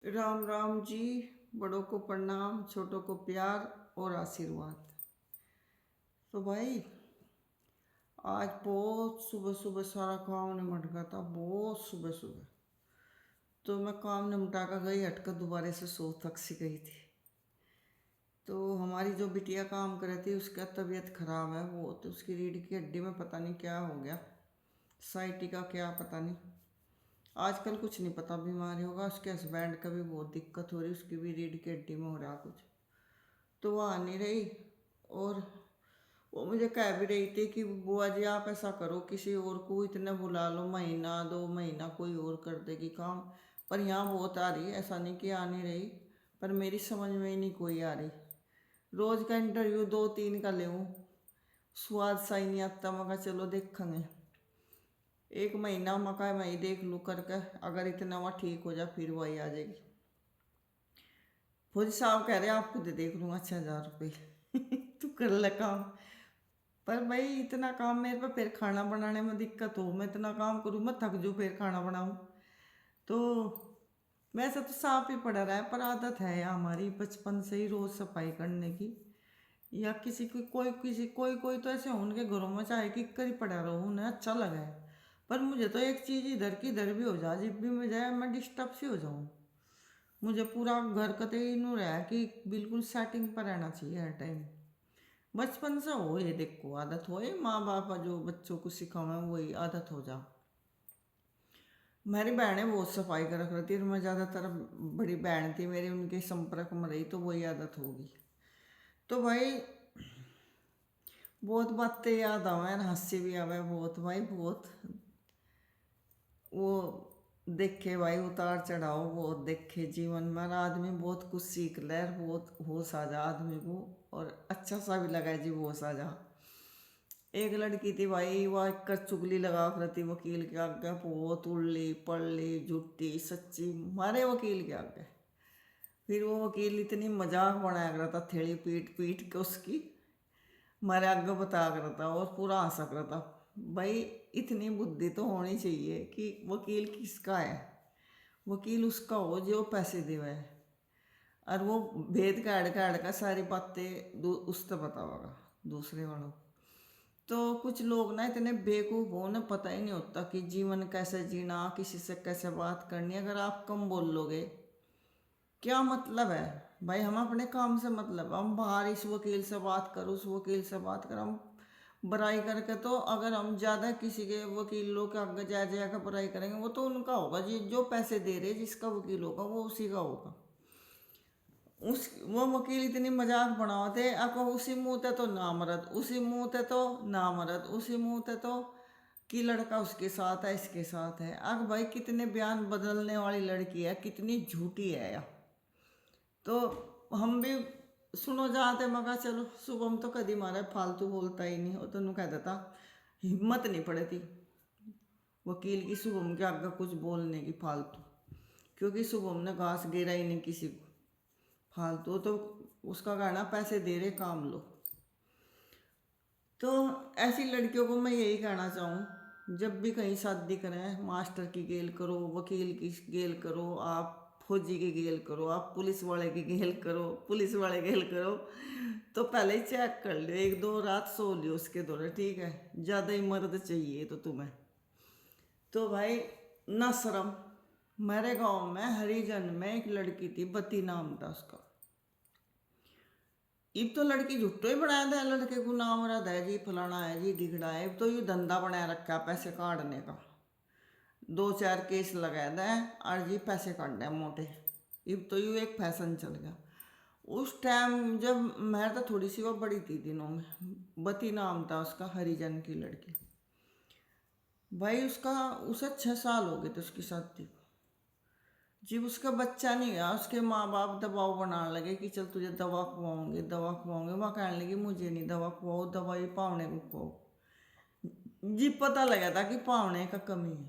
राम राम जी। बड़ों को प्रणाम, छोटों को प्यार और आशीर्वाद। तो भाई, आज बहुत सुबह सुबह सारा काम निमट गया था, बहुत सुबह सुबह। तो मैं काम निमटा कर गई, हटकर दोबारा से सो तक सी गई थी। तो हमारी जो बिटिया काम कर रही थी उसका तबीयत खराब है वो, तो उसकी रीढ़ की हड्डी में पता नहीं क्या हो गया, साइटी का क्या पता नहीं। आजकल कुछ नहीं पता, बीमारी होगा। उसके हस्बैंड का भी बहुत दिक्कत हो रही, उसकी भी रीढ़ की हड्डी में हो रहा कुछ। तो वो आ नहीं रही। और वो मुझे कह भी रही थी कि बुआ जी आप ऐसा करो, किसी और को इतना बुला लो, महीना 2 महीना कोई और कर देगी काम। पर यहाँ बहुत आ रही है, ऐसा नहीं कि आ नहीं रही, पर मेरी समझ में ही नहीं कोई आ रही। रोज़ का इंटरव्यू 2 3 का ले, स्वाद सा ही नहीं आता। मगर चलो देखेंगे, 1 महीना मका मैं ही देख लूँ करके, अगर इतना वहाँ ठीक हो जाए फिर वही आ जाएगी। फौजी साहब कह रहे हैं आपको दे देख लूँगा 6,000 रुपये तू कर ले काम। पर भाई इतना काम मेरे पे, फिर खाना बनाने में दिक्कत हो, मैं इतना काम करूँ मैं थक जूँ फिर खाना बनाऊँ। तो वैसे तो साफ ही पड़ा रहा है, पर आदत है यार हमारी बचपन से ही रोज़ सफाई करने की। या किसी की कोई किसी कोई कोई तो ऐसे उनके घरों में चाहे कि कर ही पड़ा रहो, उन्हें अच्छा लगा है। पर मुझे तो एक चीज़ इधर की इधर भी हो जाए, जब भी मैं जाए मैं डिस्टर्ब सी हो जाऊँ। मुझे पूरा घर कते यूँ रहा कि बिल्कुल सेटिंग पर रहना चाहिए हर टाइम। बचपन से हो ये, देखो आदत हो, ये माँ बाप जो बच्चों को सिखावे वही आदत हो जा। मेरी बहनें बहुत सफाई कर रख रही थी, और मैं ज़्यादातर, बड़ी बहन थी मेरी उनके संपर्क में रही, तो वही आदत होगी। तो भाई बहुत बातें याद आवे, हंसी भी आवे बहुत भाई, बहुत। वो देखे भाई उतार चढ़ाव बहुत देखे जीवन में, और आदमी बहुत कुछ सीख ले, और बहुत होश आ जा आदमी को, और अच्छा सा भी लगा जी होश आ जा। एक लड़की थी भाई, वह एक चुगली लगा कर थी वकील के आगे, बहुत उल्ली पड़ली झूठी सच्ची मारे वकील के आगे। फिर वो वकील इतनी मजाक बनाया कर था, थेली पीट पीट के उसकी मारे आगे बता कर था, और पूरा हंसा कर था। भाई इतनी बुद्धि तो होनी चाहिए कि वकील किसका है, वकील उसका हो जो पैसे देवे, और वो भेद काट काट का सारी बातें उस तक बताओगा दूसरे वालों को। तो कुछ लोग ना इतने बेवकूफ़ हो, उन्हें पता ही नहीं होता कि जीवन कैसे जीना, किसी से कैसे बात करनी। अगर आप कम बोल लोगे, क्या मतलब है भाई? हम अपने काम से मतलब, हम बाहर इस वकील से बात कर, उस वकील से बात कर, हम बुराई करके, तो अगर हम ज़्यादा किसी के वकीलों के आगे जा जाकर बुराई करेंगे, वो तो उनका होगा जी, जो पैसे दे रहे जिसका वकील होगा वो उसी का होगा। उस वो वकील इतनी मजाक बनाते, अब उसी मुंह ते तो नामर्द, उसी मुंह ते तो नामर्द, उसी मुंह ते तो कि लड़का उसके साथ है, इसके साथ है। अब भाई कितने बयान बदलने वाली लड़की है, कितनी झूठी है यार। तो हम भी सुनो जाते, मगा चलो शुभम तो कदी मारा फालतू बोलता ही नहीं, वो तो कह देता, हिम्मत नहीं पड़े थी वकील की शुभम के आगे कुछ बोलने की फालतू, क्योंकि शुभम ने घास गिरा ही नहीं किसी को फालतू। तो उसका कहना पैसे दे रहे काम लो। तो ऐसी लड़कियों को मैं यही कहना चाहूँ, जब भी कहीं शादी करें, मास्टर की गेल करो, वकील की गेल करो, आप फौजी की गेल करो, आप पुलिस वाले की गेल करो, पुलिस वाले गेल करो, तो पहले ही चेक कर लियो, 1 2 रात सो लियो उसके दौरे, ठीक है? ज़्यादा ही मर्द चाहिए तो तुम्हें। तो भाई ना शर्म। मेरे गांव में हरिजन में एक लड़की थी, बती नाम था उसका। इब तो लड़की झुट्टो ही बनाया था, लड़के को नाम रहा है जी, फलाना है जी, ढिगड़ा है। इब तो यू धंधा बनाया रखा पैसे काटने का, 2 4 केस लगाया था और जी पैसे काटने मोटे। इब तो यू एक फैशन चल गया। उस टाइम जब मैं तो थोड़ी सी वो बड़ी थी दिनों में, बती नाम था उसका, हरिजन की लड़की। भाई उसका, उसे 6 साल हो गए थे उसकी शादी को। जब उसका बच्चा नहीं हुआ, उसके माँ बाप दबाव बनाने लगे कि चल तुझे दवा खुआओगे, दवा खुआओगे। वह कहने लगी मुझे नहीं दवा खुआओ, दवाई पावने को खुआओ। जी पता लगा था कि पावने का कमी है,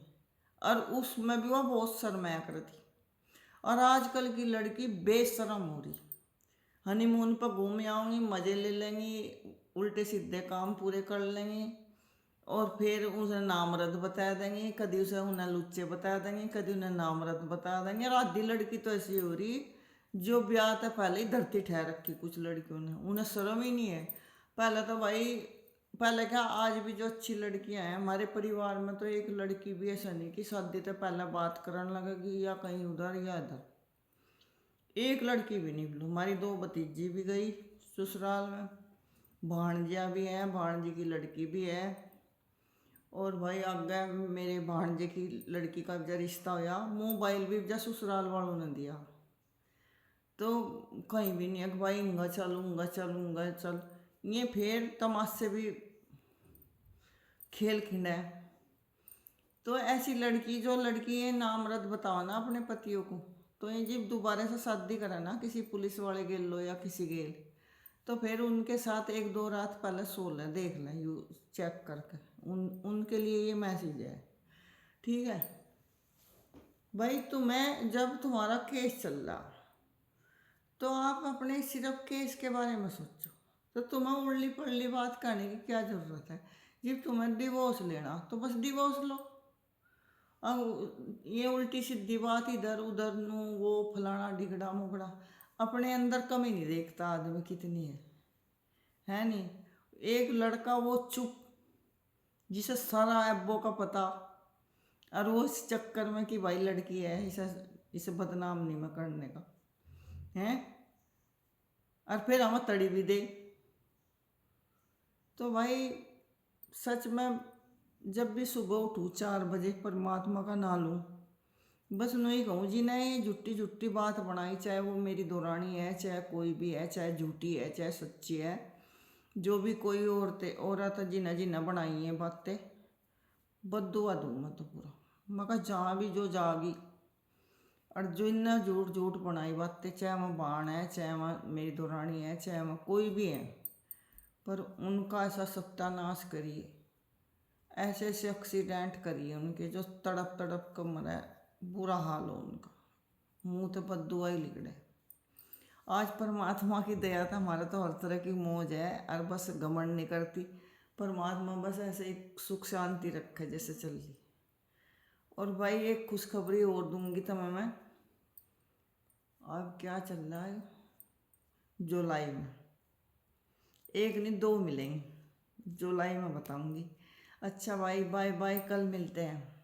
और उसमें भी वह बहुत शर्माया कर थी। और आजकल की लड़की बेशरम हो रही, हनीमून पर घूम आऊँगी, मज़े ले लेंगी, उल्टे सीधे काम पूरे कर लेंगी, और फिर उसे नामर्द बता देंगे, कभी उसे उन्हें लुच्चे बता देंगे, कभी उन्हें नामर्द बता देंगे। और आधी लड़की तो ऐसी हो रही जो ब्याह तो पहले ही धरती ठहर रखी कुछ लड़कियों ने, उन्हें शर्म ही नहीं है। पहले तो भाई, पहले क्या, आज भी जो अच्छी लड़कियां हैं हमारे परिवार में, तो एक लड़की भी ऐसा नहीं कि शादी तो पहले बात करने लगेगी या कहीं उधर या इधर, एक लड़की भी नहीं। हमारी दो भतीजी भी गई ससुराल में, भाणजिया भी हैं, भाणजी की लड़की भी है। और भाई आगे मेरे भाणजे की लड़की का जब रिश्ता होया, मोबाइल भी जब ससुराल वालों ने दिया, तो कहीं भी नहीं है कि भाई इंगा चलूँगा चलूँगा चल, ये फिर तमाशे भी खेल खिंडा है। तो ऐसी लड़की, जो लड़की ये नामर्द बताओ ना अपने पतियों को, तो ये जब दोबारा से शादी करा ना किसी पुलिस वाले गेल लो या किसी गेल, तो फिर उनके साथ एक दो रात पहले सो लें, देख लें, यू चेक करके, उनके लिए ये मैसेज है। ठीक है भाई, तुम्हें जब तुम्हारा केस चल रहा, तो आप अपने सिर्फ केस के बारे में सोचो, तो तुम्हें उल्ली पल्ली बात करने की क्या ज़रूरत है। जब तुम्हें डिवोर्स लेना तो बस डिवोर्स लो। अब ये उल्टी सीधी बात इधर उधर नू वो फलाना ढिगड़ा मुगड़ा, अपने अंदर कमी नहीं देखता आदमी कितनी है नहीं। एक लड़का वो चुप, जिसे सारा एब्बो का पता, और वो इस चक्कर में कि भाई लड़की है, इसे बदनाम नहीं मैं करने का है, और फिर हम तड़ी भी दे। तो भाई सच में, जब भी सुबह उठूँ 4 बजे परमात्मा का ना लूँ, बस नहीं कहूँ जी नहीं, झूठी झूठी बात बनाई, चाहे वो मेरी दौरानी है, चाहे कोई भी है, चाहे झूठी है चाहे सच्ची है, जो भी कोई औरत जिन्हें जिन्हें बनाई है बातें, बदुआ दूँ मैं तो पूरा। मैं कहा जहाँ भी जो जागी, और जो इन्हें झूठ झूठ बनाई बातें, चाहे वह बाण है, चाहे वह मेरी दौरानी है, चाहे वह कोई भी है, पर उनका ऐसा सत्यानाश करिए, ऐसे ऐसे एक्सीडेंट करिए उनके, जो तड़प तड़प कर मरे, बुरा हाल हो उनका, मुंह तो बदुआ ही लिगड़े। आज परमात्मा की दया था, हमारा तो हर तरह की मौज है, और बस घमंड नहीं करती, परमात्मा बस ऐसे एक सुख शांति रखे जैसे चल रही। और भाई एक खुशखबरी और दूंगी तुम्हें मैं, अब क्या चल रहा है जुलाई में, एक नहीं दो मिलेंगे जुलाई में बताऊंगी। अच्छा भाई, बाय बाय, कल मिलते हैं।